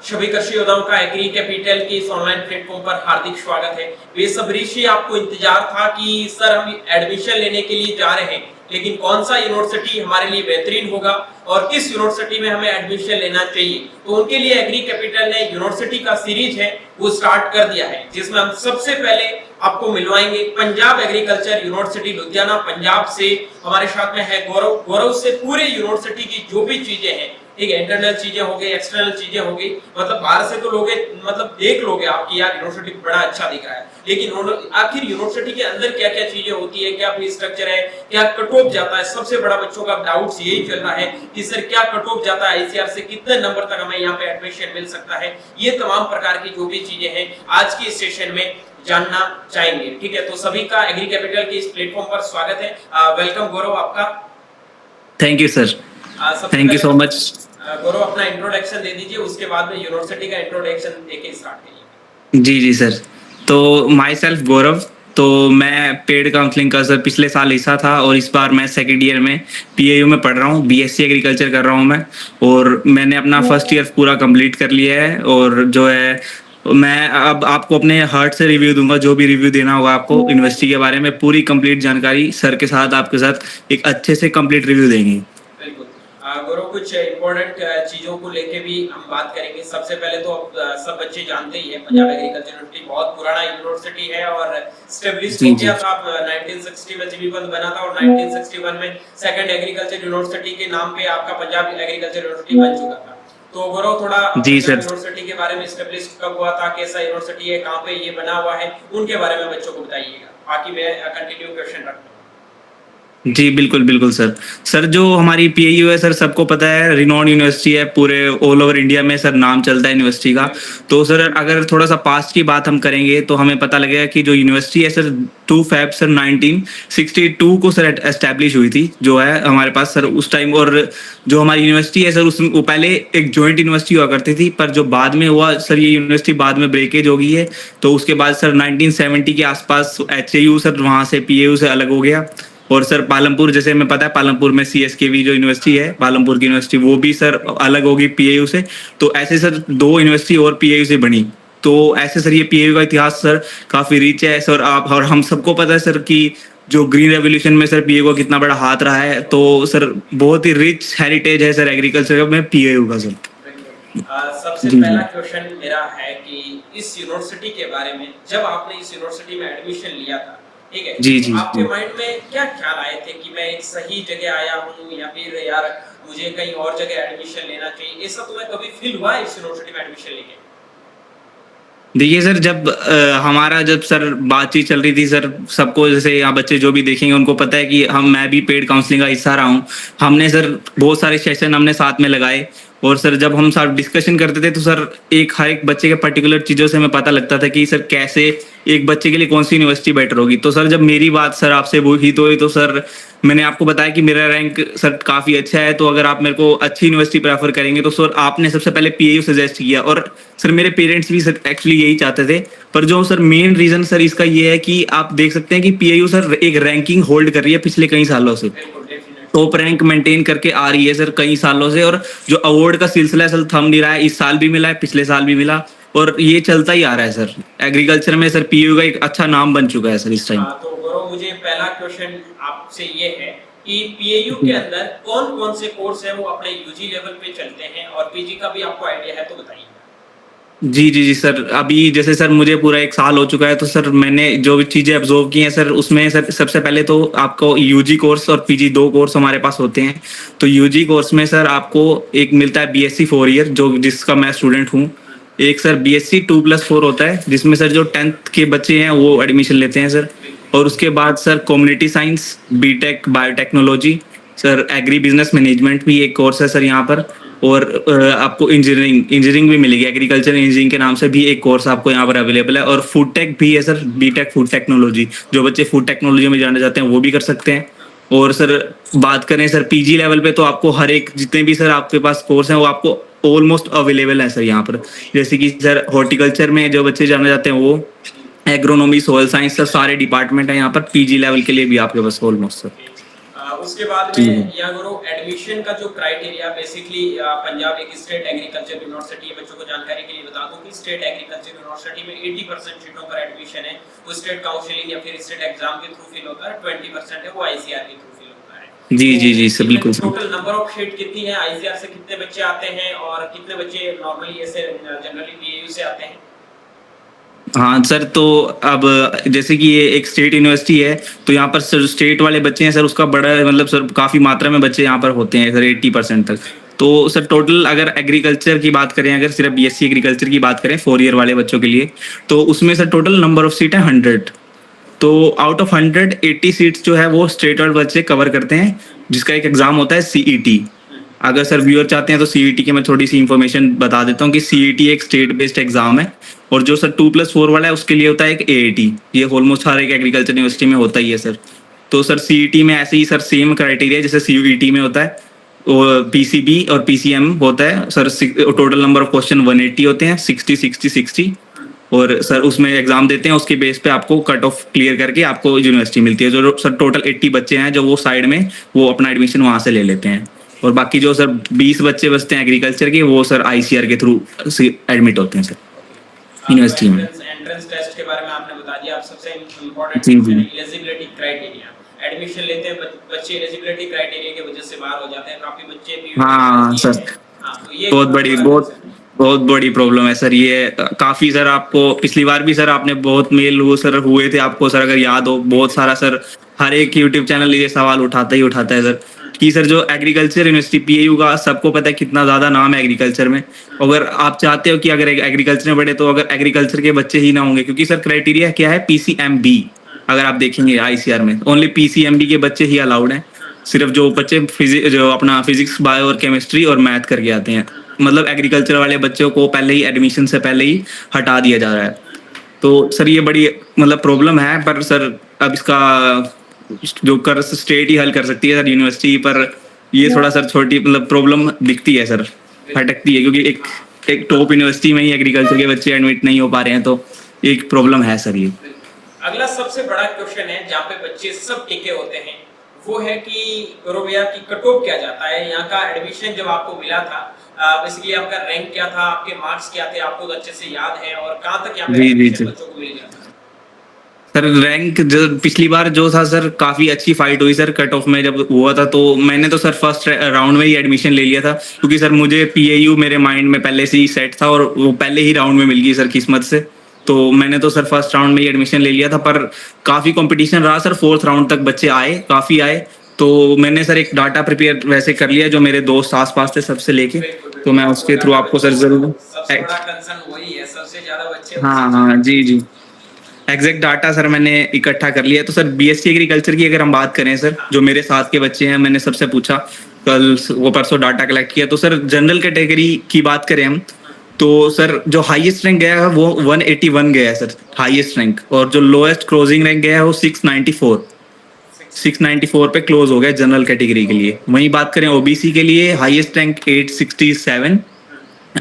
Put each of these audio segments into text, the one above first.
सभी कृषि योद्धाओं का एग्री कैपिटल के इस ऑनलाइन प्लेटफॉर्म पर हार्दिक स्वागत है। बेसब्री से आपको इंतजार था कि सर हम एडमिशन लेने के लिए जा रहे हैं, लेकिन कौन सा यूनिवर्सिटी हमारे लिए बेहतरीन होगा और किस यूनिवर्सिटी में हमें एडमिशन लेना चाहिए। तो उनके लिए एग्री कैपिटल ने यूनिवर्सिटी का सीरीज है वो स्टार्ट कर दिया है, जिसमें हम सबसे पहले आपको मिलवाएंगे पंजाब एग्रीकल्चर यूनिवर्सिटी लुधियाना पंजाब से। हमारे साथ में है गौरव। गौरव से पूरे यूनिवर्सिटी की जो भी चीजें हैं, ठीक है, इंटरनल चीजें हो गई, एक्सटर्नल चीजें हो गई, मतलब बाहर से तो लोगे मतलब देख लोगे आपकी यार यूनिवर्सिटी बड़ा अच्छा दिख रहा है, लेकिन आखिर यूनिवर्सिटी के अंदर क्या क्या चीजें होती है, क्या फीस स्ट्रक्चर है, क्या कट ऑफ जाता है। सबसे बड़ा बच्चों का डाउट यही चल रहा है कि सर क्या कट ऑफ जाता है आईसीआर से, कितने नंबर तक हमें यहाँ पे एडमिशन मिल सकता है। ये तमाम प्रकार की जो भी चीजें हैं आज की इस सेशन में जानना चाहेंगे। ठीक है, तो सभी का एग्री कैपिटल के इस प्लेटफॉर्म पर स्वागत है। वेलकम गौरव आपका। Thank you sir, thank you so much. Gaurav अपना इंट्रोडक्शन दे दीजिए, उसके बाद में यूनिवर्सिटी का इंट्रोडक्शन देके स्टार्ट करिए। जी जी सर, तो माई सेल्फ गौरव, तो मैं पेड काउंसलिंग का सर पिछले साल हिस्सा था और इस बार मैं सेकेंड ईयर में पीएयू में पढ़ रहा हूँ। बीएससी एग्रीकल्चर कर रहा हूँ मैं, और मैंने अपना फर्स्ट ईयर पूरा कंप्लीट कर लिया है। और जो है मैं अब आपको अपने हार्ट से रिव्यू दूंगा, जो भी रिव्यू देना होगा आपको यूनिवर्सिटी के बारे में, पूरी कंप्लीट जानकारी सर के साथ आपके साथ एक अच्छे से कंप्लीट रिव्यू देंगे। गौरव, कुछ इम्पोर्टेंट चीजों को लेके भी हम बात करेंगे। सबसे पहले तो सब बच्चे जानते ही है पंजाब एग्रीकल्चर यूनिवर्सिटी बहुत पुराना यूनिवर्सिटी है और स्टेब्लिश हो गया था 1960 में, जीबी बंद बना था और 1961 में सेकंड एग्रीकल्चर यूनिवर्सिटी के नाम पे आपका पंजाब एग्रीकल्चर यूनिवर्सिटी बन चुका था। तो गौरव थोड़ा यूनिवर्सिटी के बारे में, स्टेब्लिश कब हुआ था, कैसा यूनिवर्सिटी है, कहाँ पे ये बना हुआ है, उनके बारे में बच्चों को बताइएगा। बाकी मैं कंटिन्यू क्वेश्चन रखता हूँ। जी बिल्कुल बिल्कुल सर। सर जो हमारी पीएयू है सर, सबको पता है रिनॉन यूनिवर्सिटी है, पूरे ऑल ओवर इंडिया में सर नाम चलता है यूनिवर्सिटी का। तो सर अगर थोड़ा सा पास्ट की बात हम करेंगे तो हमें पता लगेगा कि जो यूनिवर्सिटी है सर 2 फेब सर 1962 को सर एस्टैब्लिश हुई थी, जो है हमारे पास सर उस टाइम। और जो हमारी यूनिवर्सिटी है सर उसमें वो पहले एक जॉइंट यूनिवर्सिटी हुआ करती थी, पर जो बाद में हुआ सर ये यूनिवर्सिटी बाद में ब्रेकेज हो गई है। तो उसके बाद सर 1970 के आसपास एचएयू सर वहाँ से पीएयू से अलग हो गया। और सर पालमपुर, जैसे हमें पता है पालमपुर में सीएसकेवी जो यूनिवर्सिटी है, पालमपुर की यूनिवर्सिटी, वो भी सर अलग होगी पीएयू से। तो ऐसे सर 2 यूनिवर्सिटी और पीएयू से बनी। तो ऐसे सर ये पीएयू का इतिहास सर काफी रिच है सर। आप और हम सबको पता है सर कि जो ग्रीन रेवोल्यूशन में सर पीएयू का कितना बड़ा हाथ रहा है। तो सर बहुत ही रिच हेरिटेज है सर एग्रीकल्चर में पीएयू का सर। सबसे पहला क्वेश्चन मेरा है कि इस यूनिवर्सिटी के बारे में, जब आपने इस यूनिवर्सिटी में एडमिशन लिया था, ठीक है, जी जी, आपके माइंड में क्या ख्याल आए थे कि मैं एक सही जगह आया हूँ या फिर यार मुझे कहीं और जगह एडमिशन लेना चाहिए, ऐसा तुम्हें कभी फील हुआ इस यूनिवर्सिटी में एडमिशन लेके? देखिए सर, जब सर बातचीत चल रही थी सर, सबको जैसे यहाँ बच्चे जो भी देखेंगे उनको पता है कि मैं भी पेड काउंसलिंग का हिस्सा रहा हूँ। हमने सर बहुत सारे सेशन हमने साथ में लगाए। और सर जब हम साथ डिस्कशन करते थे तो सर हर एक बच्चे के पर्टिकुलर चीज़ों से हमें पता लगता था कि सर कैसे एक बच्चे के लिए कौन सी यूनिवर्सिटी बेटर होगी। तो सर जब मेरी बात सर आपसे हुई तो सर मैंने आपको बताया कि मेरा रैंक सर काफ़ी अच्छा है, तो अगर आप मेरे को अच्छी यूनिवर्सिटी प्रेफर करेंगे तो सर आपने सबसे पहले पीएयू सजेस्ट किया। और सर मेरे पेरेंट्स भी सर एक्चुअली यही चाहते थे। पर जो सर मेन रीज़न सर इसका ये है कि आप देख सकते हैं कि पीएयू सर एक रैंकिंग होल्ड कर रही है पिछले कई सालों से, टॉप रैंक मेंटेन करके आ रही है सर कई सालों से। और जो अवार्ड का सिलसिला सर थम नहीं रहा है, इस साल भी मिला है, पिछले साल भी मिला, और ये चलता ही आ रहा है सर। एग्रीकल्चर में सर पीयू का एक अच्छा नाम बन चुका है सर इस टाइम। तो गौरव, मुझे पहला क्वेश्चन आपसे ये है कि पीएयू के अंदर कौन कौन से कोर्स है वो अपने यूजी लेवल पे चलते हैं, और पीजी का भी आपको आइडिया है तो बताइए। जी जी जी सर, अभी जैसे सर मुझे पूरा 1 साल हो चुका है, तो सर मैंने जो भी चीज़ें ऑब्जर्व की हैं सर, उसमें सर सबसे पहले तो आपको यूजी कोर्स और पीजी 2 कोर्स हमारे पास होते हैं। तो यूजी कोर्स में सर आपको एक मिलता है बीएससी 4 ईयर, जिसका मैं स्टूडेंट हूँ। एक सर बीएससी 2+4 होता है, जिसमें सर जो 10th के बच्चे हैं वो एडमिशन लेते हैं सर। और उसके बाद sir community science, BTech biotechnology, sir agribusiness management भी एक कोर्स है सर यहाँ पर। और आपको इंजीनियरिंग भी मिलेगी, एग्रीकल्चर इंजीनियरिंग के नाम से भी एक कोर्स आपको यहाँ पर अवेलेबल है। और फूड टेक भी है सर, बीटेक फूड टेक्नोलॉजी, जो बच्चे फूड टेक्नोलॉजी में जाना चाहते हैं वो भी कर सकते हैं। और सर बात करें सर पीजी लेवल पे, तो आपको हर एक जितने भी सर आपके पास कोर्स हैं वो आपको ऑलमोस्ट अवेलेबल है सर यहाँ पर। जैसे कि सर हॉर्टिकल्चर में जो बच्चे जाना चाहते हैं वो, एग्रोनॉमी, सोयल साइंस, सर सारे डिपार्टमेंट है यहाँ पर पीजी लेवल के लिए भी आपके पास ऑलमोस्ट सर। उसके बाद जी में यागुरु एडमिशन का जो क्राइटेरिया बेसिकली पंजाब एक स्टेट एग्रीकल्चर यूनिवर्सिटी है। बच्चों को जानकारी के लिए बता दूं कि स्टेट एग्रीकल्चर यूनिवर्सिटी में 80% सीटों पर एडमिशन है वो स्टेट काउंसिलिंग या फिर स्टेट एग्जाम के थ्रू फिल होता है, 20% है वो आईसीआर के थ्रू फिल होता है। जी जी जी सर, तो बिल्कुल sir. Total number of seat कितनी है, आईसीआर से कितने बच्चे आते हैं और कितने बच्चे नॉर्मली ऐसे जनरली पीएयू से आते हैं? हाँ सर, तो अब जैसे कि ये एक स्टेट यूनिवर्सिटी है, तो यहाँ पर सर स्टेट वाले बच्चे हैं सर, उसका बड़ा मतलब सर काफ़ी मात्रा में बच्चे यहाँ पर होते हैं सर, 80% तक। तो सर टोटल अगर एग्रीकल्चर की बात करें, अगर सिर्फ बीएससी एग्रीकल्चर की बात करें 4 ईयर वाले बच्चों के लिए, तो उसमें sir total number of seat है 100। तो आउट ऑफ 100 80 सीट्स जो है वो स्टेट वाले बच्चे कवर करते हैं, जिसका एक एग्जाम होता है सीईटी। अगर सर व्यूअर चाहते हैं तो सीईटी की मैं थोड़ी सी इन्फॉर्मेशन बता देता हूँ कि सीईटी एक स्टेट बेस्ड एग्जाम है, और जो सर 2+4 वाला है उसके लिए होता है एक एएटी। ये ऑलमोस्ट हर एक एग्रीकल्चर यूनिवर्सिटी में होता ही है सर। तो सर सीईटी में ऐसे ही सर सेम क्राइटेरिया जैसे सीईटी में होता है, और पीसीबी और पीसीएम होता है sir. Total number of question 180 होते हैं, 60 और सर उसमें एग्जाम देते हैं, उसके बेस पे आपको कट ऑफ क्लियर करके आपको यूनिवर्सिटी मिलती है। जो सर टोटल 80 बच्चे हैं जो वो साइड में वो अपना एडमिशन वहाँ से ले लेते हैं, और बाकी जो सर 20 बच्चे बचते हैं एग्रीकल्चर के, वो सर आईसीआर के थ्रू एडमिट होते हैं सर यूनिवर्सिटी में। एंट्रेंस टेस्ट के बारे में आपने बता दिया। आप सबसे इम्पोर्टेंट जी जी एलिजिबिलिटी क्राइटेरिया, एडमिशन लेते हैं बच्चे एलिजिबिलिटी क्राइटेरिया की वजह से बाहर हो जाते हैं, काफी बच्चे भी। हाँ सर, तो ये बहुत बड़ी प्रॉब्लम है सर ये। काफी सर आपको पिछली बार भी सर आपने बहुत मेल वो सर हुए थे आपको सर, अगर याद हो, बहुत सारा सर हर एक यूट्यूब चैनल ये सवाल उठाता है सर कि सर जो एग्रीकल्चर यूनिवर्सिटी पीएयू का सबको पता है कितना ज्यादा नाम है एग्रीकल्चर में। अगर आप चाहते हो कि अगर एग्रीकल्चर में पढ़े तो अगर एग्रीकल्चर के बच्चे ही ना होंगे, क्योंकि सर क्राइटेरिया क्या है पीसीएमबी। अगर आप देखेंगे आईसीआर में ओनली पीसीएमबी के बच्चे ही अलाउड हैं, सिर्फ जो बच्चे जो अपना फिजिक्स बायो और केमिस्ट्री और मैथ करके आते हैं। मतलब एग्रीकल्चर वाले बच्चों को पहले ही एडमिशन से पहले ही हटा दिया जा रहा है। तो सर ये बड़ी मतलब प्रॉब्लम है, पर सर अब इसका जो कर स्टेट ही हल कर सकती है सर यूनिवर्सिटी, पर ये थोड़ा सर छोटी मतलब प्रॉब्लम दिखती है सर, भटकती है, क्योंकि एक टॉप यूनिवर्सिटी में ही एग्रीकल्चर के बच्चे एडमिट नहीं हो पा रहे हैं, तो एक प्रॉब्लम है सर ये। अगला सबसे बड़ा क्वेश्चन है जहाँ पे बच्चे सब टिके होते हैं, वो है कि गौरव भैया की कट ऑफ क्या जाता है यहाँ का। एडमिशन जब आपको मिला था बेसिकली आपका रैंक क्या था, आपके मार्क्स क्या थे, आपको अच्छे से याद है, और कहाँ तक यहाँ पे एडमिशन बच्चों को मिल गया था? सर रैंक जो पिछली बार जो था सर, काफी अच्छी फाइट हुई सर कट ऑफ में जब हुआ था, तो मैंने तो सर फर्स्ट राउंड में ही एडमिशन ले लिया था, क्योंकि सर मुझे पीएयू मेरे माइंड में पहले से ही सेट था, और वो पहले ही राउंड में मिल गई सर किस्मत से। तो मैंने तो सर फर्स्ट राउंड में ही एडमिशन ले लिया था, पर काफी कंपटीशन रहा सर, 4th राउंड तक बच्चे आए, काफी आए। तो मैंने सर एक डाटा प्रिपेयर वैसे कर लिया, जो मेरे दोस्त आसपास थे सबसे लेके, तो मैं उसके थ्रू आपको सर जरूर। सबसे बड़ा कंसर्न वही है, सबसे ज्यादा बच्चे। हाँ जी जी, एग्जैक्ट डाटा सर मैंने इकट्ठा कर लिया। तो सर बीएससी एग्रीकल्चर की अगर हम बात करें सर, जो मेरे साथ के बच्चे हैं, मैंने सबसे पूछा कल वो परसों डाटा कलेक्ट किया, तो सर जनरल कैटेगरी की बात करें हम, तो सर जो हाईएस्ट रैंक गया है वो 181 गया है सर हाईएस्ट रैंक, और जो लोएस्ट क्लोजिंग रैंक गया है वो 694 पे क्लोज हो गया जनरल कैटेगरी के लिए। वहीं बात करें ओबीसी के लिए, हाईएस्ट रैंक 867,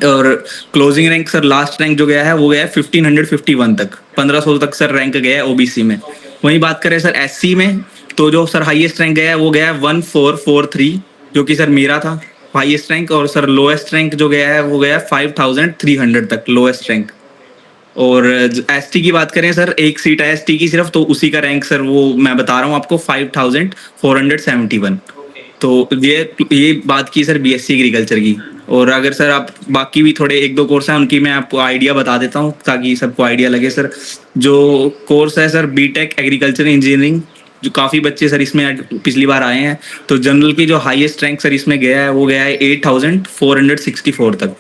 और closing rank sir last rank जो गया है वो गया है 1551 तक, 1500 तक सर रैंक गया है ओबीसी में। वहीं बात करें सर एससी में, तो जो सर हाईएस्ट रैंक गया है वो गया है 1443, जो कि सर मेरा था हाईएस्ट रैंक, और सर लोएस्ट रैंक जो गया है वो गया है 5300 तक लोएस्ट रैंक। और एसटी की बात करें सर, एक सीट है एसटी की सिर्फ, तो उसी का रैंक सर वो मैं बता रहा हूँ आपको 5471। तो ये बात की सर बीएससी एग्रीकल्चर की। और अगर सर आप बाकी भी थोड़े 1-2 कोर्स हैं उनकी मैं आपको आइडिया बता देता हूँ ताकि सबको आइडिया लगे सर। जो कोर्स है सर बीटेक एग्रीकल्चर इंजीनियरिंग, जो काफ़ी बच्चे सर इसमें पिछली बार आए हैं, तो जनरल की जो हाईएस्ट रैंक सर इसमें गया है वो गया है 8464 तक,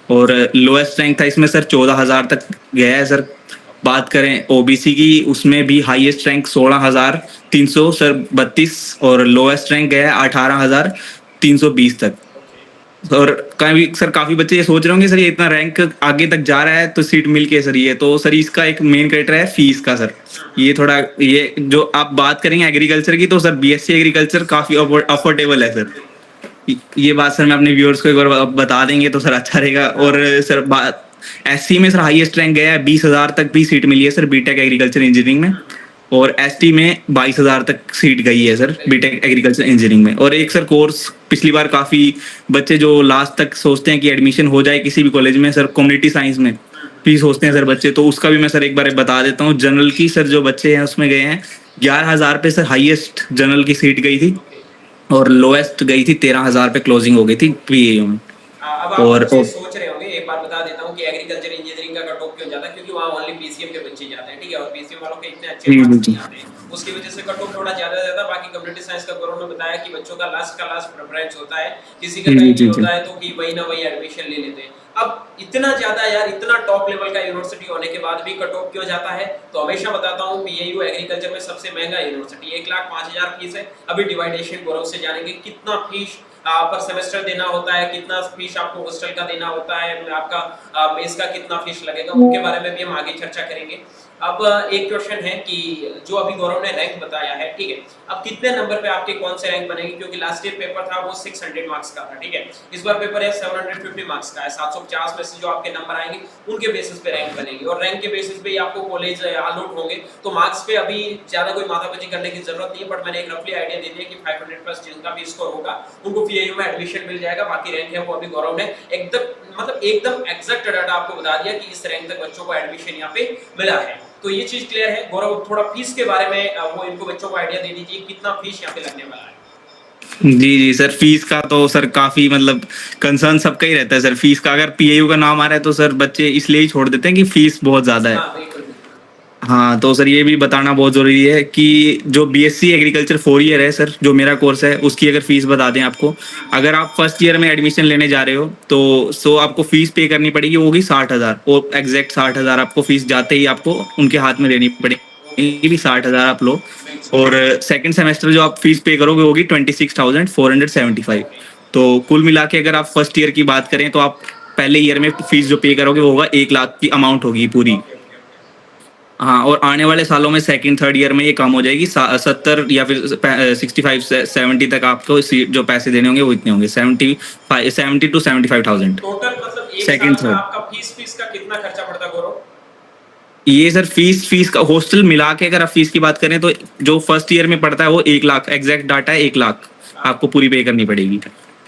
और लोएस्ट रैंक था इसमें सर 14000 तक गया है सर। बात करें ओबीसी की, उसमें भी हाईएस्ट रैंक 16300 सर 32, और लोएस्ट रैंक गया है 18320 तक। और काफी बच्चे ये सोच रहे होंगे सर ये इतना रैंक आगे तक जा रहा है तो सीट मिल के सर ये, तो सर इसका एक मेन क्राइटेरिया है फीस का सर। ये थोड़ा ये जो आप बात करेंगे एग्रीकल्चर की, तो सर बीएससी एग्रीकल्चर काफी अफोर्डेबल है सर। ये बात सर मैं अपने व्यूअर्स को एक बार बता देंगे तो सर अच्छा रहेगा। और सर बात एससी में सर हाईएस्ट रैंक गया है 20,000 तक भी सीट मिली है सर बीटेक एग्रीकल्चर इंजीनियरिंग में। और एसटी में 22,000 तक सीट गई है सर बीटेक एग्रीकल्चर इंजीनियरिंग में। और एक सर कोर्स पिछली बार काफ़ी बच्चे जो लास्ट तक सोचते हैं कि एडमिशन हो जाए किसी भी कॉलेज में सर, कम्युनिटी साइंस में भी सोचते हैं सर बच्चे, तो उसका भी मैं सर एक बार बता देता हूँ। जनरल की सर जो बच्चे हैं उसमें गए हैं 11,000 पे सर, हाईएस्ट जनरल की सीट गई थी, और लोएस्ट गई थी 13,000 पे, क्लोजिंग हो गई थी पीएयू में। अब आप और बच्चे सोच रहे होंगे, एक बार बता देता हूँ कि एग्रीकल्चर इंजीनियरिंग का कट ऑफ क्यों जाता है, क्योंकि वहाँ ओनली पीसीएम के बच्चे जाते हैं, ठीक है, और पीसीएम वालों के इतने अच्छे जी मार्क्स जी नहीं आते हैं, उसकी वजह से कट ऑफ थोड़ा ज्यादा जाता है। बाकी कम्युनिटी साइंस का गौरव ने बताया कि बच्चों का लास्ट प्रेफरेंस होता है, किसी का जी कहीं जी नहीं जी होता है तो कि वही ना वही एडमिशन ले लेते हैं। अब इतना ज्यादा यार, इतना टॉप लेवल का यूनिवर्सिटी होने के बाद भी कट ऑफ क्यों जाता है, तो हमेशा बताता हूँ पीएयू एग्रीकल्चर में सबसे महंगा यूनिवर्सिटी, 1,05,000 फीस है। अभी डिवाइडेशन गौरव से जानेंगे कितना फीस पर सेमेस्टर देना होता है, कितना फीस आपको हॉस्टल का देना होता है, आपका मेस का कितना फीस लगेगा, उनके बारे में भी हम आगे चर्चा करेंगे। अब एक क्वेश्चन है कि जो अभी गौरव ने रैंक बताया है, ठीक है, अब कितने नंबर पे आपके कौन से रैंक बनेंगे, क्योंकि लास्ट ईयर पेपर था वो 600 मार्क्स का था, ठीक है, इस बार पेपर है 750 मार्क्स का है, 750 में से जो आपके नंबर आएंगे उनके बेसिस पे रैंक बनेगी, और रैंक के बेसिस पे ही आपको कॉलेज अलॉट होंगे। तो मार्क्स पे अभी ज्यादा कोई माथापच्ची करने की जरूरत नहीं है, बट मैंने एक रफली आइडिया दे दिया कि 500 प्लस जिनका भी स्कोर होगा उनको पीएयू में एडमिशन मिल जाएगा। बाकी रैंक है वो अभी गौरव ने एकदम एग्जैक्ट डाटा आपको बता दिया कि इस रैंक तक बच्चों को एडमिशन यहाँ पे मिला है, तो ये चीज क्लियर है। गौरव थोड़ा फीस के बारे में वो इनको बच्चों को आइडिया दे दीजिए, कितना फीस यहाँ पे लगने वाला है। जी जी सर, फीस का तो सर काफी मतलब कंसर्न सबका ही रहता है सर। फीस का अगर पीएयू का नाम आ रहा है तो सर बच्चे इसलिए ही छोड़ देते हैं कि फीस बहुत ज्यादा है। हाँ बिल्कुल बिल्कुल। हाँ, तो सर ये भी बताना बहुत जरूरी है कि जो बीएससी एग्रीकल्चर 4 ईयर है सर, जो मेरा कोर्स है, उसकी अगर फीस बता दें आपको, अगर आप फर्स्ट ईयर में एडमिशन लेने जा रहे हो तो आपको फीस पे करनी पड़ेगी, वो होगी 60,000, और एग्जैक्ट 60,000 आपको फीस जाते ही आपको उनके हाथ में देनी पड़ेगी कि 60,000 आप लो। और सेकंड सेमेस्टर जो आप फीस पे करोगे होगी 26,475। तो कुल मिला के अगर आप फर्स्ट ईयर की बात करें तो आप पहले ईयर में फीस जो पे करोगे वो होगा 1 लाख की अमाउंट होगी पूरी। हाँ, और आने वाले सालों में सेकंड थर्ड ईयर में ये कम हो जाएगी, 70 या फिर 65-70 तक आपको जो पैसे देने होंगे वो इतने होंगे, 70 to 75,000 टोटल मतलब एक सेकंड साल में थर्ड। आपका फीस का कितना खर्चा पड़ता है गौरव? ये सर फीस का हॉस्टल मिला के अगर आप फीस की बात करें तो जो फर्स्ट ईयर में पड़ता है वो 1 लाख, एग्जैक्ट डाटा है 1 लाख आपको पूरी पे करनी पड़ेगी।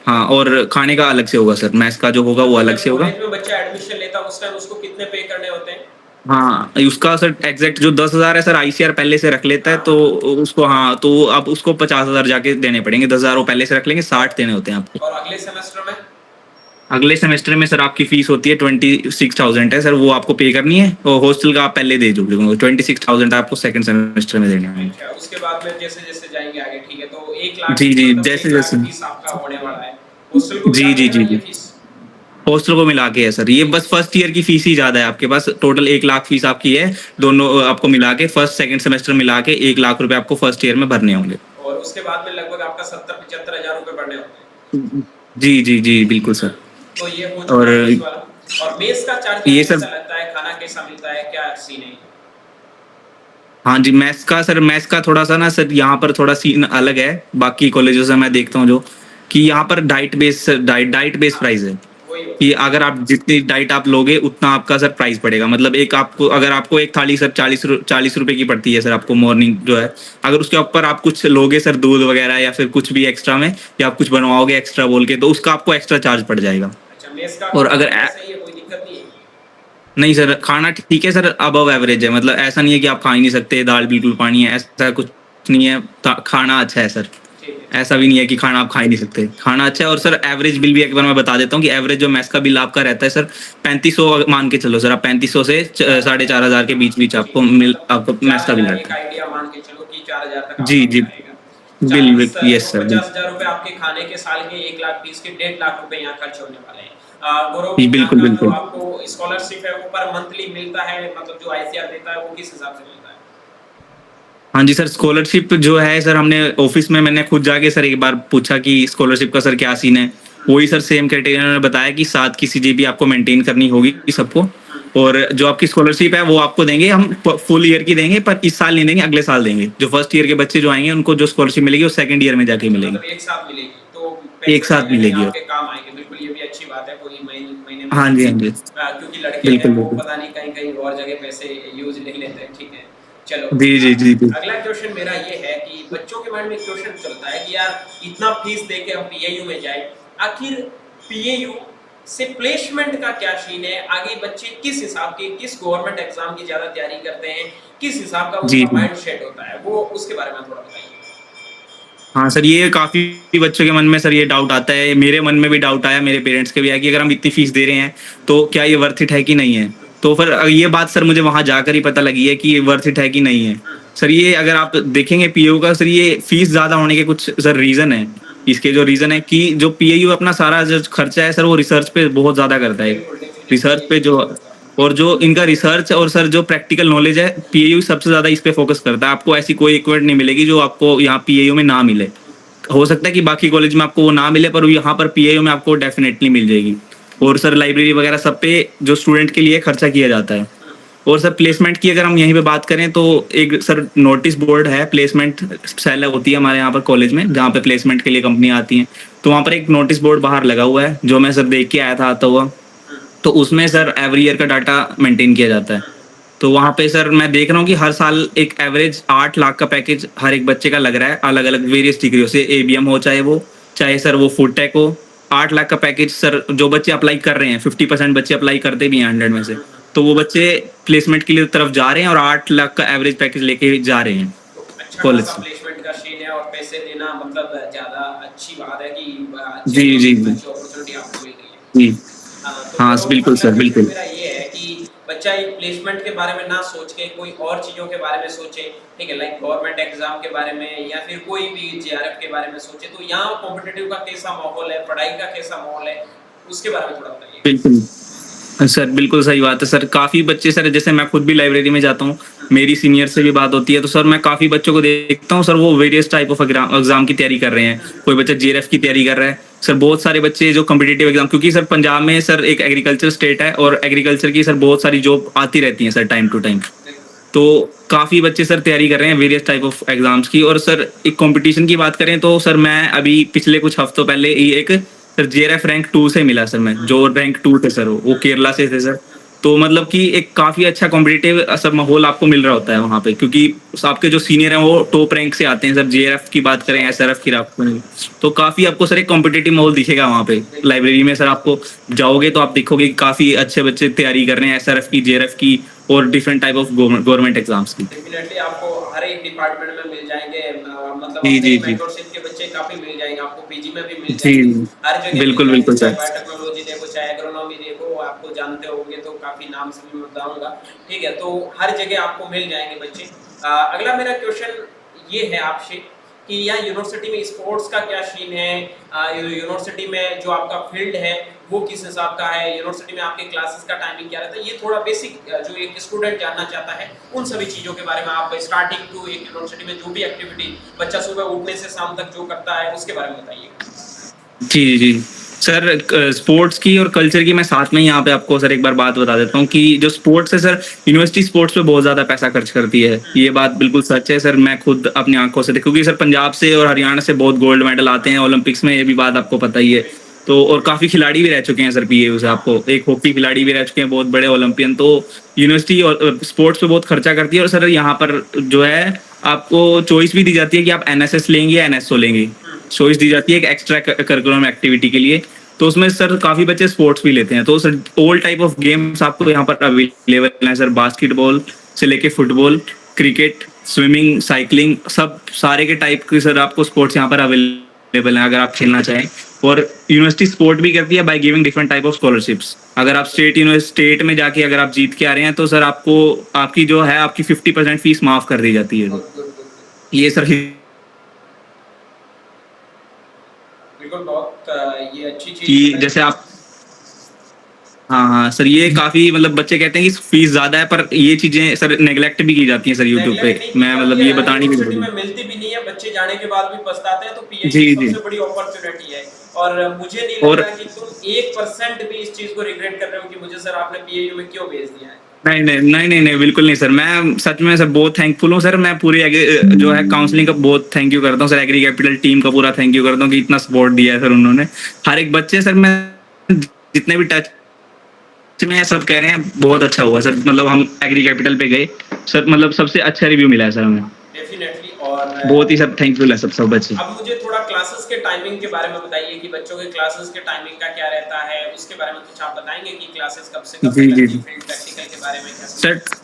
हाँ, और खाने का अलग से होगा सर, मैस का जो होगा वो अलग से होगा। कॉलेज में बच्चा एडमिशन लेता है उस टाइम उसको कितने पे करने होते हैं? हाँ, उसका सर एग्जैक्ट जो 10,000 है सर, आईसीआर पहले से रख लेता है, तो उसको, हाँ, तो अब उसको 50,000 जाके देने पड़ेंगे। 10,000 वो पहले से रख लेंगे, 60 देने होते हैं आपको। और अगले सेमेस्टर में? अगले सेमेस्टर में सर आपकी फीस होती है 26,000 है सर, वो आपको पे करनी है, और हॉस्टल का आप पहले दे दोगे, 26,000 आपको सेकंड सेमेस्टर में देने होंगे। अच्छा, उसके बाद में जैसे जैसे जाएंगे आगे, ठीक है, तो 1 लाख जी जी, मतलब जैसे 1 लाख जैसे, फीस आपका होने वाला है, हॉस्टल को मिला जी के जी है ना जी ये जी, फीस? हॉस्टल को मिला के है सर, ये बस फर्स्ट ईयर की फीस ही ज्यादा है आपके पास। टोटल 1 लाख फीस आपकी है, दोनों आपको मिला के, फर्स्ट सेकंड सेमेस्टर मिला के 1 लाख रुपए आपको फर्स्ट ईयर में भरने होंगे। और उसके बाद में लगभग आपका 70-75 हजार रुपए बढ़ने होते जी जी जी बिल्कुल हैं। सर। तो ये हो और चुका फीस वाला। और मेस का चार्ज ये कैसा सर, लगता है, खाना कैसा मिलता है, क्या सीन है? हाँ जी, मैथ्स का सर, मैथ्स का थोड़ा सा ना सर यहाँ पर थोड़ा सीन अलग है बाकी कॉलेजों से मैं देखता हूँ, जो कि यहाँ पर डाइट बेस हाँ प्राइस है, वही होता कि है। अगर आप जितनी डाइट आप लोगे उतना आपका सर प्राइस पड़ेगा। मतलब एक आपको, अगर आपको एक थाली सर 40 रुपए की पड़ती है सर आपको मॉर्निंग जो है, अगर उसके ऊपर आप कुछ लोगे सर, दूध वगैरह या फिर कुछ भी एक्स्ट्रा में, या आप कुछ बनवाओगे एक्स्ट्रा बोल के, तो उसका आपको एक्स्ट्रा चार्ज पड़ जाएगा। अच्छा, मेस का और खाना अगर पीना सही है, कोई दिक्कत नहीं है? नहीं सर, खाना ठीक है सर, अबव एवरेज है, मतलब ऐसा नहीं है कि आप खा ही नहीं सकते, दाल बिल्कुल पानी है, ऐसा कुछ नहीं है। खाना अच्छा है सर, ठीक है। ऐसा भी नहीं है कि खाना आप खा ही नहीं सकते, खाना अच्छा है। और सर एवरेज बिल भी एक बार मैं बता देता हूँ कि एवरेज जो मैस का बिल आपका रहता है सर, 3500 मान के चलो सर, आप 3500 से 4,500 के बीच बीच ठीक है, मतलब आपको मैस का बिल 4,000 रहता एक है। आइडिया मान के चलो कि 4,000 तक जी आपका जी, बिल आएगा। बिल, 40 यस तो सर, 50,000 रुपए आपके खाने के साल के, 1 लाख फीस के, 1.5 लाख रुपए यहाँ खर्च होने वाले हैं। गौरव, जी यहाँ बिल्कुल का जो बिल्कुल। आपको स्कॉलरशिप है वो पर मंथली मिलता है, मतलब जो आईसीआर देता है वो किस हिसाब से मिलता है? हाँ जी सर, स्कॉलरशिप जो है सर, हमने ऑफिस में मैंने खुद जाके सर एक बार पूछा कि स्कॉलरशिप का सर क्या सीन है, वही सर सेम क्राइटेरिया ने बताया कि 7 की सीजीपी आपको मेंटेन करनी होगी सबको, और जो आपकी स्कॉलरशिप है वो आपको देंगे हम, फुल ईयर की देंगे, पर इस साल नहीं देंगे, अगले साल देंगे। जो फर्स्ट ईयर के बच्चे जो आएंगे उनको जो स्कॉलरशिप मिलेगी वो सेकंड ईयर में जाके मिलेगी, मतलब एक साथ मिलेगी, तो एक पैसे साथ कहीं ना कहीं मिलेगी। आपके काम आएंगे, बिल्कुल ये भी अच्छी बात है, कोई महीने महीने हाँ में जी हाँ जी, क्योंकि लड़के हैं बिल्कुल वो बिल्कुल। पता नहीं कहीं कहीं और जगह पैसे यूज नहीं लेते हैं, ठीक है। चलो जी जी जी जी अगला क्वेश्चन मेरा ये है कि बच्चों के माइंड में क्वेश्चन चलता है कि यार इतना फीस दे के हम पीएयू में जाए, आखिर पीएयू से प्लेसमेंट का क्या सीन है, आगे बच्चे किस हिसाब के किस गवर्नमेंट एग्जाम की ज्यादा तैयारी करते हैं, किस हिसाब का जी उनका जी। माइंड सेट होता है, वो उसके बारे में थोड़ा बताइए। हाँ सर, ये काफी बच्चों के मन में सर ये डाउट आता है, मेरे मन में भी डाउट आया, मेरे पेरेंट्स के भी आया कि अगर हम इतनी फीस दे रहे हैं तो क्या ये वर्थ इट है कि नहीं है। तो फिर ये बात सर मुझे वहां जाकर ही पता लगी है कि ये वर्थ इट है कि नहीं है। सर ये अगर आप देखेंगे पीएयू का, सर ये फीस ज्यादा होने के कुछ सर रीजन है। इसके जो रीजन है कि जो पीएयू अपना सारा जो खर्चा है सर वो रिसर्च पे बहुत ज्यादा करता है। बिल्कुल डेफिनेटली रिसर्च पे ये जो, होता है। और जो इनका रिसर्च और सर जो प्रैक्टिकल नॉलेज है, पीएयू सबसे ज्यादा इस पे फोकस करता है। आपको ऐसी कोई इक्विपमेंट नहीं मिलेगी जो आपको यहाँ पीएयू में ना मिले। हो सकता है कि बाकी कॉलेज में आपको वो ना मिले, पर यहाँ पर पीएयू में आपको डेफिनेटली मिल जाएगी। और सर लाइब्रेरी वगैरह सब पे जो स्टूडेंट के लिए खर्चा किया जाता है। और सर प्लेसमेंट की अगर हम यहीं पे बात करें तो एक सर नोटिस बोर्ड है, प्लेसमेंट सेल होती है हमारे यहाँ पर कॉलेज में, जहाँ पे प्लेसमेंट के लिए कंपनियाँ आती हैं। तो वहाँ पर एक नोटिस बोर्ड बाहर लगा हुआ है जो मैं सर देख के आया था आता हुआ। तो उसमें सर एवरी ईयर का डाटा मेंटेन किया जाता है। तो वहाँ पे सर मैं देख रहा हूँ कि हर साल एक एवरेज 8 लाख का पैकेज हर एक बच्चे का लग रहा है, अलग अलग वेरियस डिग्रियों से, एबीएम हो चाहे सर वो फूड टेक हो। 8 लाख का पैकेज सर जो बच्चे अप्लाई कर रहे हैं, 50% बच्चे अप्लाई करते भी हैं 100 में से। तो वो बच्चे प्लेसमेंट के लिए तरफ जा रहे हैं और 8 लाख का एवरेज पैकेज लेके जा रहे हैं तो अच्छा कॉलेज खासा से। प्लेसमेंट का सीन है और पैसे देना मतलब ज्यादा अच्छी बात है कि अच्छे जी जी जी अच्छी अपॉर्चुनिटी आपको मिल रही है। जी। हाँ तो बिल्कुल अगला सर क्वेश्चन बिल्कुल। मेरा ये है कि बच्चा एक प्लेसमेंट के बारे में ना सोच के कोई और चीज़ों के बारे में सोचे, ठीक है, लाइक गवर्नमेंट एग्जाम के बारे में या फिर कोई भी जेआरएफ के बारे में सोचे, तो यहाँ कॉम्पिटिटिव का कैसा माहौल है, पढ़ाई का कैसा माहौल है, उसके बारे में थोड़ा बताइए। बिल्कुल सर, बिल्कुल सही बात है सर। काफ़ी बच्चे सर, जैसे मैं खुद भी लाइब्रेरी में जाता हूँ, मेरी सीनियर से भी बात होती है, तो सर मैं काफ़ी बच्चों को देखता हूँ सर, वो वेरियस टाइप ऑफ एग्जाम की तैयारी कर रहे हैं। कोई बच्चा जेआरएफ की तैयारी कर रहा है सर, बहुत सारे बच्चे जो कम्पिटिटिव एग्जाम, क्योंकि सर पंजाब में सर एक एग्रीकल्चर स्टेट है और एग्रीकल्चर की सर बहुत सारी जॉब आती रहती हैं सर टाइम टू टाइम। तो काफ़ी बच्चे सर तैयारी कर रहे हैं वेरियस टाइप ऑफ एग्जाम्स की। और सर एक कंपटीशन की बात करें तो सर मैं अभी पिछले कुछ हफ्तों पहले ही एक सर जेआरएफ रैंक 2 से मिला सर, मैं जो रैंक 2 थे सर, वो केरला से थे सर। तो मतलब कि एक काफ़ी अच्छा कॉम्पिटिटिव सर माहौल आपको मिल रहा होता है वहाँ पे, क्योंकि आपके जो सीनियर हैं वो टॉप रैंक से आते हैं सर। जेआरएफ की बात करें, एसआरएफ की बात करें, तो काफ़ी आपको सर एक कॉम्पिटिटिव माहौल दिखेगा वहाँ पे लाइब्रेरी में सर। आपको जाओगे तो आप देखोगे कि काफ़ी अच्छे बच्चे तैयारी कर रहे हैं एसआरएफ की, जेआरएफ की और different type of government exams की। डेफिनेटली आपको हर एक डिपार्टमेंट में मिल जाएंगे, मतलब जी अपने जी ही जी मेंटरशिप के बच्चे काफी मिल जाएंगे आपको, पीजी में भी मिल जी। जाएंगे, हर जगह मिल बिल्कुल जाएंगे, बिल्कुल चाहे सर। बायोटेक्नोलॉजी देखो चाहे एग्रोनॉमी देखो, आपको जानते होंगे तो काफी नाम से भी मैं बताऊंगा, ठीक है, तो हर जगह आपको मिल जाएंगे बच्चे। अगला मेरा क्वेश्चन ये है आपसे कि यहाँ यूनिवर्सिटी में स्पोर्ट्स का क्या सीन है, यूनिवर्सिटी में जो आपका फील्ड है वो किस हिसाब का है, यूनिवर्सिटी में आपके क्लासेस का टाइमिंग क्या रहता है, ये थोड़ा बेसिक जो एक स्टूडेंट जानना चाहता है उन सभी चीज़ों के बारे में आप स्टार्टिंग टू एक यूनिवर्सिटी में जो भी एक्टिविटी बच्चा सुबह उठने से शाम तक जो करता है उसके बारे में बताइए। जी जी जी सर, स्पोर्ट्स की और कल्चर की मैं साथ में यहाँ पे आपको सर एक बार बात बता देता हूँ कि जो स्पोर्ट्स है सर, यूनिवर्सिटी स्पोर्ट्स पे बहुत ज़्यादा पैसा खर्च करती है, ये बात बिल्कुल सच है सर। मैं खुद अपनी आंखों से क्योंकि सर पंजाब से और हरियाणा से बहुत गोल्ड मेडल आते हैं ओलंपिक्स में, ये भी बात आपको पता ही है। तो और काफ़ी खिलाड़ी भी रह चुके हैं सर पीएयू से, आपको एक हॉकी खिलाड़ी भी रह चुके हैं, बहुत बड़े ओलंपियन। तो यूनिवर्सिटी और स्पोर्ट्स पे बहुत खर्चा करती है। और सर यहाँ पर जो है आपको चॉइस भी दी जाती है कि आप एनएसएस लेंगे या एनएसओ लेंगे, चॉइस दी जाती है एक एक्स्ट्रा करिकुलम एक्टिविटी के लिए। तो उसमें सर काफ़ी बच्चे स्पोर्ट्स भी लेते हैं। तो sir all type of games आपको यहाँ पर अवेलेबल हैं सर, बास्केटबॉल से लेके फुटबॉल, क्रिकेट, स्विमिंग, साइकिलिंग, सब सारे के टाइप के सर आपको स्पोर्ट्स यहाँ पर अवेलेबल हैं अगर आप खेलना चाहें। और यूनिवर्सिटी सपोर्ट भी करती है by giving different type of scholarships. अगर आप स्टेट में जाके अगर आप जीत के आ रहे हैं तो सर आपको आपकी जो है आपकी 50% फीस माफ कर दी जाती है। गुड गुड गुड, ये सर बिल्कुल बहुत ये अच्छी चीज़ कि बताई। जैसे आप, हाँ हाँ सर, ये काफी मतलब बच्चे कहते हैं कि फीस ज्यादा है, पर ये चीजें सर नेगलेक्ट भी की जाती हैं सर यूट्यूब पे। नेगलेक्ट नहीं की मैं मतलब जाती है, ये हर बतानी भी यूनिवर्सिटी जरूरी में मिलती भी नहीं है, बच्चे जाने के बाद भी पछताते हैं, तो है। पीएचडी जी जी। सबसे बड़ी अपॉर्चुनिटी है। और मुझे नहीं और लगता कि तुम 1% भी इस चीज को रिग्रेट कर रहे हो कि मुझे सर आपने पीएयू में क्यों भेज दिया है। नहीं नहीं नहीं नहीं नहीं, बिल्कुल नहीं सर। मैं सच में सर बहुत थैंकफुल हूँ सर। मैं पूरी जो है काउंसलिंग का बहुत थैंक यू करता हूँ सर, एग्री कैपिटल टीम का पूरा थैंक यू करता हूँ कि इतना सपोर्ट दिया है सर उन्होंने। हर एक बच्चे सर, मैं जितने भी टच में सब कह रहे हैं बहुत अच्छा हुआ सर, मतलब हम एग्री कैपिटल पे गए सर, मतलब सबसे अच्छा रिव्यू मिला है सर हमें। डेफिनेटली। और बहुत ही सब थैंकफुल है सब बच्चे। अब मुझे थोड़ा क्लासेस के टाइमिंग के बारे में बताइए कि बच्चों के क्लासेस के टाइमिंग का क्या रहता है, उसके बारे में कुछ आप बताएंगे कि क्लासेस कब से कब जी तक जी लगती, जी फील्ड प्रैक्टिकल के बारे में कैसे सर। रहता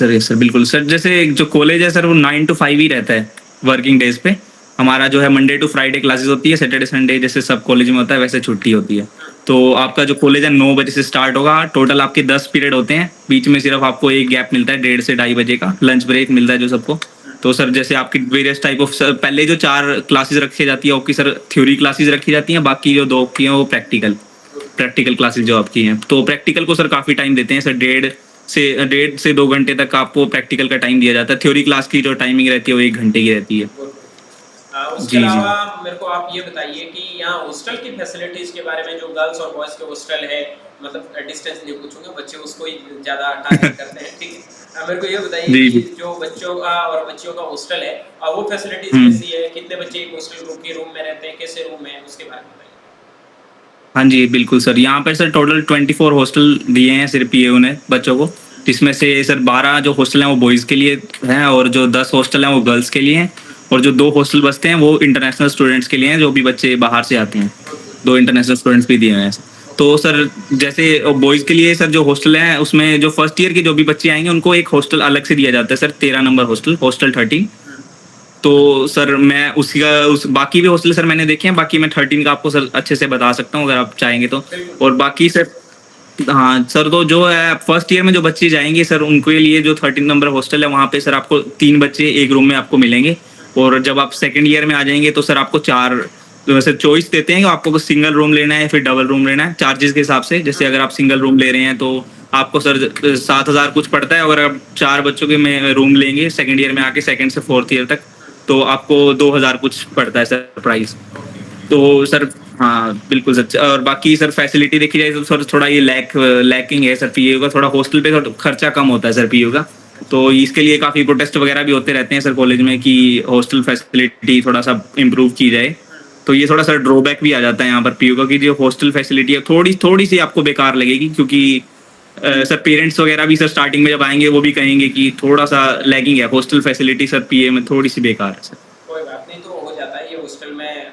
यस सर बिल्कुल सर, जैसे जो कॉलेज है सर वो 9 to 5 ही रहता है वर्किंग डेज पे। हमारा जो है मंडे टू फ्राइडे क्लासेस होती है, सैटरडे संडे जैसे सब कॉलेज में होता है वैसे छुट्टी होती है। है? तो आपका जो कॉलेज है 9 बजे से स्टार्ट होगा, टोटल आपके 10 पीरियड होते हैं, बीच में सिर्फ आपको एक गैप मिलता है 1:30 से 2:30 बजे का लंच ब्रेक मिलता है जो सबको। तो सर जैसे आपकी वेरियस टाइप ऑफ सर, पहले जो 4 क्लासेस रखी जाती है आपकी सर थ्योरी क्लासेस रखी जाती हैं, बाकी जो 2 की हैं वो प्रैक्टिकल क्लासेस जो आपकी हैं। तो प्रैक्टिकल को सर काफ़ी टाइम देते हैं सर, 1.5 से 2 घंटे तक आपको प्रैक्टिकल का टाइम दिया जाता है। थ्योरी क्लास की जो टाइमिंग रहती है वो 1 घंटे की रहती है। गुड। उसके जी जी अलावा मेरे को आप ये बताइए कि यहाँ हॉस्टल की फैसिलिटीज के बारे में, जो गर्ल्स और बॉयज़ के हॉस्टल है, मतलब डिस्टेंस नहीं पूछूंगा, बच्चे उसको ही ज़्यादा टारगेट करते हैं, ठीक है। मेरे को ये बताइए जी कि जी। जो बच्चों का और बच्चियों का हॉस्टल है, वो फैसिलिटीज हम्म। कैसी है, कितने बच्चे एक हॉस्टल ग्रुप के रूम में रहते हैं, कैसे रूम है, उसके बारे में बताइए। हाँ जी बिल्कुल सर, यहाँ पर सर टोटल 24 हॉस्टल दिए हैं सिर्फ पीएयू ने बच्चों को, जिसमें से सर 12 जो हॉस्टल हैं वो बॉयज़ के लिए हैं, और जो 10 हॉस्टल हैं वो गर्ल्स के लिए हैं, और जो 2 हॉस्टल बचते हैं वो इंटरनेशनल स्टूडेंट्स के लिए हैं, जो भी बच्चे बाहर से आते हैं। Good good. 2 इंटरनेशनल स्टूडेंट्स भी दिए हुए हैं। तो सर जैसे बॉयज़ के लिए सर जो हॉस्टल है उसमें जो फर्स्ट ईयर के जो भी बच्चे आएंगे उनको एक हॉस्टल अलग से दिया जाता है सर, 13 नंबर हॉस्टल, हॉस्टल 13। तो सर मैं उसी का उस बाकी भी हॉस्टल सर मैंने देखे हैं, बाकी मैं 13 का आपको सर अच्छे से बता सकता हूँ अगर आप चाहेंगे तो। बिल्कुल और बिल्कुल। बाकी सर हाँ सर, तो जो है फर्स्ट ईयर में जो बच्चे जाएंगे सर उनके लिए जो 13 नंबर हॉस्टल है वहाँ पे सर आपको 3 बच्चे एक रूम में आपको मिलेंगे। और जब आप सेकेंड ईयर में आ जाएंगे तो सर आपको 4 सर चॉइस देते हैं कि आपको सिंगल रूम लेना है या फिर डबल रूम लेना है, चार्जेस के हिसाब से। जैसे अगर आप सिंगल रूम ले रहे हैं तो आपको सर 7,000 कुछ पड़ता है, अगर आप 4 बच्चों के में रूम लेंगे सेकेंड ईयर में आके, सेकेंड से फोर्थ ईयर तक, तो आपको 2,000 कुछ पड़ता है सर प्राइस। ओके। तो सर हाँ बिल्कुल सर, और बाकी सर फैसिलिटी देखी जाए तो सर थोड़ा ये लैकिंग है सर पीयू का, थोड़ा हॉस्टल पे थोड़ा खर्चा कम होता है सर पीयू का। तो इसके लिए काफ़ी प्रोटेस्ट वगैरह भी होते रहते हैं सर कॉलेज में कि हॉस्टल फैसिलिटी थोड़ा सा इम्प्रूव की जाए। तो ये थोड़ा सा ड्रॉबैक भी आ जाता है यहाँ पर पीयू का, कि जो हॉस्टल फैसिलिटी है थोड़ी थोड़ी सी आपको बेकार लगेगी, क्योंकि सर पेरेंट्स वगैरह भी सर स्टार्टिंग में जब आएंगे वो भी कहेंगे कि थोड़ा सा लैगिंग है हॉस्टल फैसिलिटी सर, पीए में थोड़ी सी बेकार है सर। कोई बात नहीं, तो हो जाता है ये हॉस्टल में।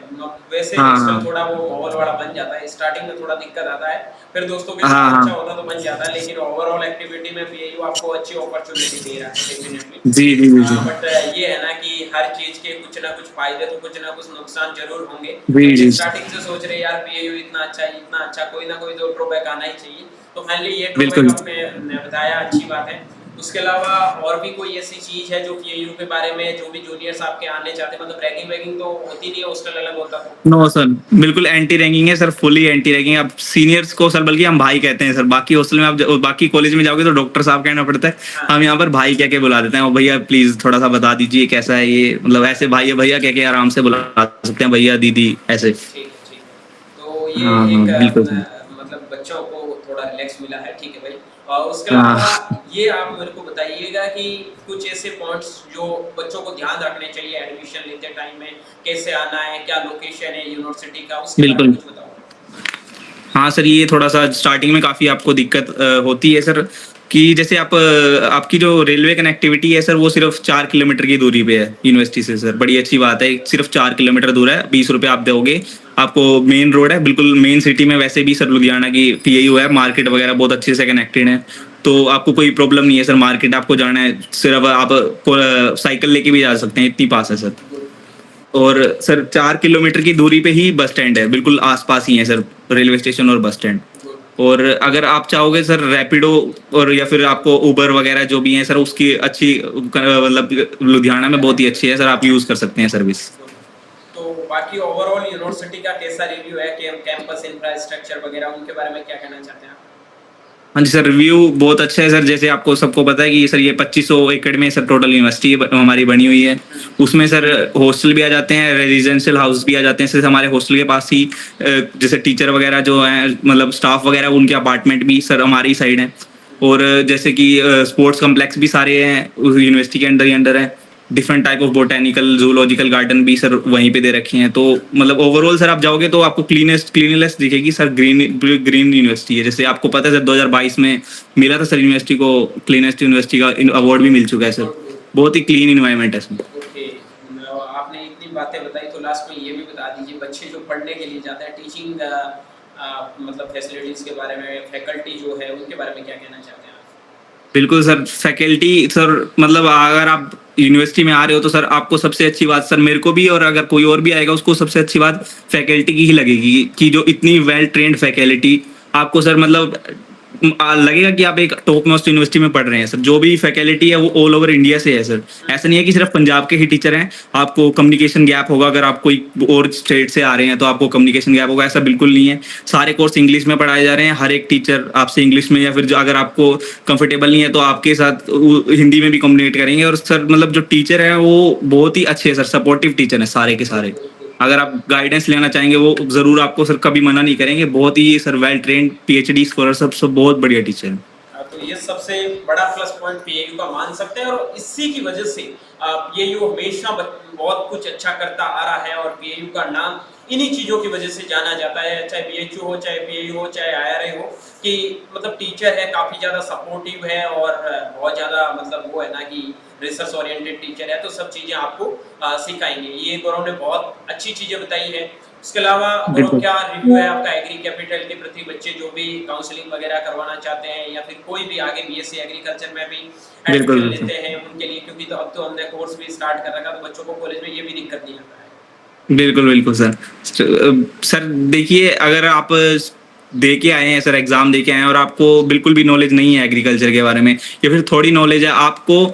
वैसे हाँ हॉस्टल हाँ थोड़ा वो माहौल वाला बन जाता है, स्टार्टिंग में थोड़ा दिक्कत आता है, फिर दोस्तों के हाँ साथ अच्छा हाँ। होता तो बन जाता है, लेकिन ओवरऑल एक्टिविटी में पीएयू आपको अच्छी अपॉर्चुनिटी दे रहा है definitely. Ji ji ji ji but ये है ना कि हर चीज के कुछ ना कुछ फायदे तो कुछ ना कुछ नुकसान जरूर होंगे। जी लेकिन जी। स्टार्टिंग से सोच रहे यार पीएयू इतना अच्छा है, इतना अच्छा, कोई ना कोई तो ड्रॉबैक आना ही चाहिए। तो फाइनली ये ड्रॉबैक बिल्कुल। आपने बताया, अच्छी बात है। उसके अलावा और भी कोई ऐसी चीज है जो पीएयू के बारे में, जो भी जूनियर्स आपके आने चाहते हैं, मतलब रैगिंग वैगिंग तो होती नहीं है, हॉस्टल अलग होता तो। नो सर, बिल्कुल एंटी रैगिंग है सर, फुली एंटी रैगिंग। आप सीनियर्स को सर बल्कि हम भाई कहते हैं सर, बाकी हॉस्टल में आप बाकी कॉलेज में जाओगे तो डॉक्टर साहब कहना पड़ता है, हाँ हम यहाँ पर भाई कह के बुला देते हैं, और भैया प्लीज थोड़ा सा बता दीजिए कैसा है ये, मतलब ऐसे भाई भैया कह के आराम से बुला सकते हैं, भैया दीदी ऐसे। ठीक है ठीक है। तो ये हाँ हाँ एक बिल्कुल सर। मतलब बच्चों को थोड़ा रिलैक्स मिला है, ठीक है भाई। और उसके अलावा हाँ ये आप मेरे को बताइएगा कि कुछ ऐसे पॉइंट्स जो बच्चों को ध्यान रखने चाहिए एडमिशन लेते टाइम में, कैसे आना है, क्या लोकेशन है यूनिवर्सिटी का, उसके बारे में बिल्कुल। कुछ बताओ। हाँ सर, ये थोड़ा सा स्टार्टिंग में काफ़ी आपको दिक्कत होती है सर, कि जैसे आपकी जो रेलवे कनेक्टिविटी है सर वो सिर्फ 4 किलोमीटर की दूरी पे है यूनिवर्सिटी से सर, बड़ी अच्छी बात है, सिर्फ 4 किलोमीटर दूर है, 20 रुपये आप दोगे, आपको मेन रोड है, बिल्कुल मेन सिटी में। वैसे भी सर लुधियाना की पीएयू है, मार्केट वगैरह बहुत अच्छे से कनेक्टेड है, तो आपको कोई प्रॉब्लम नहीं है सर। मार्केट आपको जाना है सिर्फ आप साइकिल लेके भी जा सकते हैं, इतनी पास है सर। गुड। और सर 4 किलोमीटर की दूरी पे ही बस स्टैंड है, बिल्कुल आसपास ही है सर रेलवे स्टेशन और बस स्टैंड। गुड। और अगर आप चाहोगे सर रैपिडो और या फिर आपको उबर वगैरह जो भी हैं सर, उसकी अच्छी मतलब लुधियाना में बहुत ही अच्छी है सर, आप यूज़ कर सकते हैं सर्विस। तो बाकी ओवरऑल यूनिवर्सिटी का कैसा रिव्यू है, कैंपस इंफ्रास्ट्रक्चर वगैरह, उनके बारे में क्या कहना चाहते हैं आप। हाँ जी सर, रिव्यू बहुत अच्छा है सर। जैसे आपको सबको पता है कि सर ये 2500 एकड़ में सर टोटल यूनिवर्सिटी हमारी बनी हुई है, उसमें सर हॉस्टल भी आ जाते हैं, रेजिडेंशियल हाउस भी आ जाते हैं। जैसे हमारे हॉस्टल के पास ही जैसे टीचर वगैरह जो हैं, मतलब स्टाफ वगैरह, उनके अपार्टमेंट भी सर हमारी साइड हैं। और जैसे कि स्पोर्ट्स कम्प्लेक्स भी सारे हैं उस यूनिवर्सिटी के अंदर ही अंदर है। Different type of botanical zoological garden भी सर वहीं पे दे रखे हैं। तो मतलब ओवरऑल सर आप जाओगे तो आपको क्लीननेस दिखेगी सर। ग्रीन यूनिवर्सिटी है, जैसे आपको पता है सर 2022 में मिला था सर यूनिवर्सिटी को क्लीनेस्ट यूनिवर्सिटी का अवार्ड भी मिल चुका है सर। बहुत ही क्लीन इन्वायरमेंट है इसमें। ओके, आपने इतनी बातें बताई तो लास्ट में ये भी बता दीजिए, बच्चे जो पढ़ने के लिए जाते हैं टीचिंग मतलब फैसिलिटीज के बारे में, फैकल्टी जो है उनके बारे में क्या कहना चाहते हैं आप? बिल्कुल सर, फैकल्टी सर मतलब अगर आप यूनिवर्सिटी में आ रहे हो तो सर आपको सबसे अच्छी बात सर मेरे को भी और अगर कोई और भी आएगा उसको सबसे अच्छी बात फैकल्टी की ही लगेगी कि जो इतनी वेल ट्रेंड फैकल्टी आपको सर मतलब लगेगा कि आप एक टॉप मोस्ट यूनिवर्सिटी में पढ़ रहे हैं सर। जो भी फैकल्टी है वो ऑल ओवर इंडिया से है सर। ऐसा नहीं है कि सिर्फ पंजाब के ही टीचर हैं। आपको कम्युनिकेशन गैप होगा, अगर आप कोई और स्टेट से आ रहे हैं तो आपको कम्युनिकेशन गैप होगा, ऐसा बिल्कुल नहीं है। सारे कोर्स इंग्लिश में पढ़ाए जा रहे हैं, हर एक टीचर आपसे इंग्लिश में या फिर जो अगर आपको कंफर्टेबल नहीं है तो आपके साथ हिंदी में भी कम्युनिकेट करेंगे। और सर मतलब जो टीचर है वो बहुत ही अच्छे हैं सर, सपोर्टिव टीचर हैं सारे के सारे। अगर आप गाइडेंस लेना चाहेंगे वो जरूर आपको सर कभी मना नहीं करेंगे। बहुत ही sir well trained PhD scholar सब बहुत बढ़िया टीचर हैं। तो ये सबसे बड़ा प्लस पॉइंट पीएयू का मान सकते हैं और इसी की वजह से पीएयू हमेशा बहुत कुछ अच्छा करता आ रहा है और पीएयू का नाम इन्हीं चीज़ों की वजह से जाना जाता है, चाहे बीएचयू हो, चाहे पीएयू हो, चाहे आईआरए हो, कि मतलब टीचर है काफ़ी ज़्यादा सपोर्टिव है और बहुत ज़्यादा मतलब वो है ना कि रिसर्च ओरिएंटेड टीचर है, तो सब चीज़ें आपको सिखाएंगे। ये गौरव ने बहुत अच्छी चीज़ें बताई है। इसके अलावा गौरव क्या रिव्यू है आपका एग्री कैपिटल के प्रति? बच्चे जो भी काउंसलिंग वगैरह करवाना चाहते हैं या फिर कोई भी आगे बीएससी एग्रीकल्चर में भी एडमिशन लेते हैं उनके लिए, क्योंकि तो अब तो हमने कोर्स भी स्टार्ट कर रखा तो बच्चों को कॉलेज में ये भी दिक्कत नहीं आता है। बिल्कुल बिल्कुल सर। सर देखिए, अगर आप दे के आए हैं सर, एग्जाम दे के आए हैं और आपको बिल्कुल भी नॉलेज नहीं है एग्रीकल्चर के बारे में या फिर थोड़ी नॉलेज है, आपको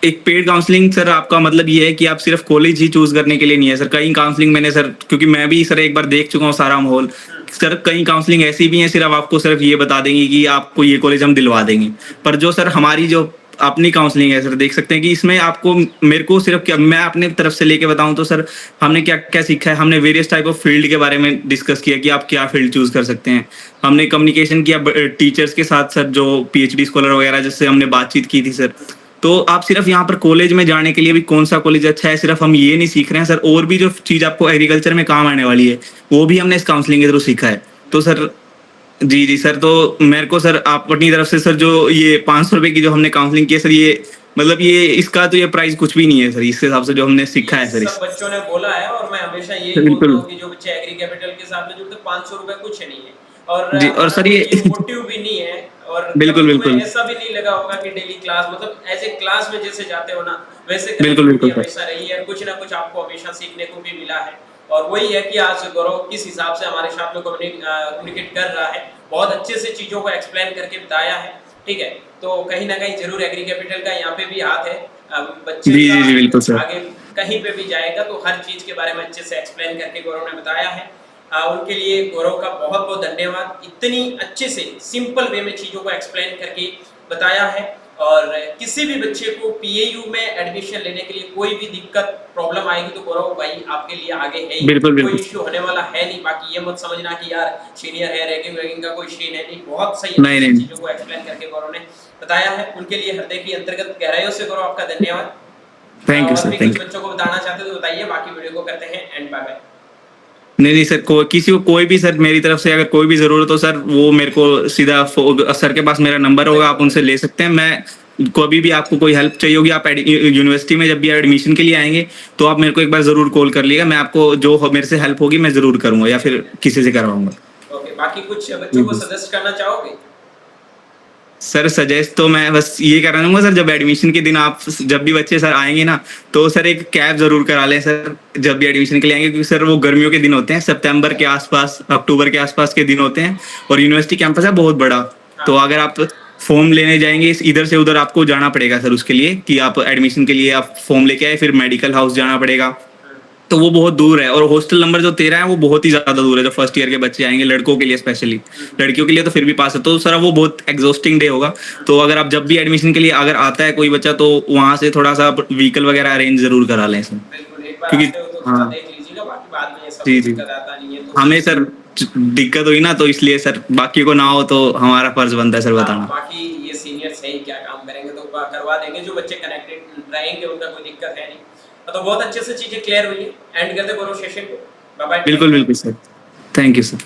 एक पेड काउंसलिंग सर आपका मतलब ये है कि आप सिर्फ कॉलेज ही चूज करने के लिए नहीं है सर। कई काउंसलिंग मैंने सर, क्योंकि मैं भी सर एक बार देख चुका हूँ सारा माहौल सर, कई काउंसलिंग ऐसी भी हैं सिर्फ आपको सिर्फ ये बता देंगे कि आपको ये कॉलेज हम दिलवा देंगे। पर जो सर हमारी जो अपनी काउंसलिंग है सर, देख सकते हैं कि इसमें आपको मेरे को सिर्फ क्या मैं अपने तरफ से लेके बताऊं तो सर हमने क्या क्या सीखा है। हमने वेरियस टाइप ऑफ फील्ड के बारे में डिस्कस किया कि आप क्या फील्ड चूज कर सकते हैं। हमने कम्युनिकेशन किया टीचर्स के साथ सर, जो पीएचडी स्कॉलर वगैरह जिससे हमने बातचीत की थी सर। तो आप सिर्फ यहाँ पर कॉलेज में जाने के लिए भी कौन सा कॉलेज अच्छा है सिर्फ हम ये नहीं सीख रहे हैं सर, और भी जो चीज आपको एग्रीकल्चर में काम आने वाली है वो भी हमने इस काउंसलिंग के थ्रू सीखा है। तो सर जी जी सर, तो मेरे को सर आप अपनी तरफ से सर जो ये 500 रुपए की जो हमने काउंसलिंग की है सर, ये मतलब ये इसका तो ये प्राइस कुछ भी नहीं है सर, इस हिसाब से जो हमने सीखा है सर। सब बच्चों ने बोला है और मैं हमेशा यही बोलता बिल्कुल हूँ कि जो बच्चे एग्री कैपिटल के साथ में जुड़ते 500 रुपए कुछ नहीं है और जी। और सर ये मोटिव भी नहीं है और बिल्कुल कभी तुम्हें बिल्कुल ऐसा भी नहीं लगा होगा कि डेली क्लास मतलब एज ए क्लास में जैसे जाते हो ना वैसे बिल्कुल बिल्कुल सर। हमेशा रही है, कुछ ना कुछ आपको हमेशा सीखने को भी मिला है। और वही है कि आज गौरव किस हिसाब से हमारे साथ में कम्युनिकेट कर रहा है, बहुत अच्छे से चीज़ों को एक्सप्लेन करके बताया है। ठीक है, तो कहीं ना कहीं जरूर एग्री कैपिटल का यहाँ पे भी हाथ है। बच्चे जी जी जी बिल्कुल सर। आगे कहीं पे भी जाएगा तो हर चीज़ के बारे में अच्छे से एक्सप्लेन करके गौरव ने बताया है। उनके लिए गौरव का बहुत बहुत धन्यवाद, इतनी अच्छे से सिंपल वे में चीज़ों को एक्सप्लेन करके बताया है। और किसी भी बच्चे को पीएयू में एडमिशन लेने के लिए कोई भी दिक्कत प्रॉब्लम आएगी तो गौरव भाई आपके लिए आगे है ही, बिल्कुल कोई बिल्कुल इश्यू होने वाला है नहीं। बाकी ये मत समझना कि यार सीनियर है, रैगिंग वैगिंग का कोई सीन है नहीं, बहुत सही नहीं नहीं चीज़ों को एक्सप्लेन करके गौरव ने बताया है। उनके लिए हृदय की अंतर्गत गहराइयों से गौरव आपका धन्यवाद। थैंक यू और सर, भी थैंक कुछ यू। बच्चों को बताना चाहते हो तो बताइए, बाकी वीडियो को करते हैं एंड बाय बाय। नहीं नहीं सर, किसी को कोई भी सर मेरी तरफ से अगर कोई भी जरूरत हो सर, वो मेरे को सीधा सर के पास मेरा नंबर होगा, आप उनसे ले सकते हैं। मैं कभी भी आपको कोई हेल्प चाहिए होगी, आप यूनिवर्सिटी में जब भी एडमिशन के लिए आएंगे तो आप मेरे को एक बार जरूर कॉल कर लीजिएगा। मैं आपको जो मेरे से हेल्प होगी मैं जरूर करूंगा या फिर किसी से करवाऊंगा। ओके, बाकी कुछ बच्चों को सजेस्ट करना चाहोगे? सर सजेस्ट तो मैं बस ये करना चाहूंगा सर, जब एडमिशन के दिन आप जब भी बच्चे सर आएंगे ना तो सर एक कैब जरूर करा लें सर, जब भी एडमिशन के लिए आएंगे, क्योंकि सर वो गर्मियों के दिन होते हैं, सितंबर के आसपास अक्टूबर के आसपास के दिन होते हैं और यूनिवर्सिटी कैंपस है बहुत बड़ा। तो अगर आप फॉर्म लेने जाएंगे इधर से उधर आपको जाना पड़ेगा सर उसके लिए, कि आप एडमिशन के लिए आप फॉर्म लेके आए, फिर मेडिकल हाउस जाना पड़ेगा, तो वो बहुत दूर है। और हॉस्टल नंबर जो 13 है वो बहुत ही ज्यादा दूर है, जो फर्स्ट ईयर के बच्चे आएंगे लड़कों के लिए स्पेशली। लड़कियों के लिए तो फिर भी पास है, तो सर वो बहुत एग्जॉस्टिंग डे होगा। तो अगर आप जब भी एडमिशन के लिए अगर आता है कोई बच्चा तो वहां से थोड़ा सा व्हीकल वगैरह अरेंज जरूर करा लें सर, बिल्कुल, एक बार क्योंकि आते हो तो हाँ थोड़ा देख लीजिएगा, बाकी बाद में ये सब जी जी दिक्कत आता नहीं है तो हमें सर दिक्कत हुई ना तो इसलिए सर, बाकी को ना हो तो हमारा फर्ज बनता है सर बताना। बाकी ये सीनियर सही क्या काम करेंगे तो करवा देंगे, जो बच्चे कनेक्टेड रहेंगे, उनका कोई दिक्कत है नहीं। तो बहुत अच्छे से चीजें क्लियर हुई है। एंड करते पूरे सेशन को। Bye bye. बिल्कुल बिल्कुल सर, थैंक यू सर।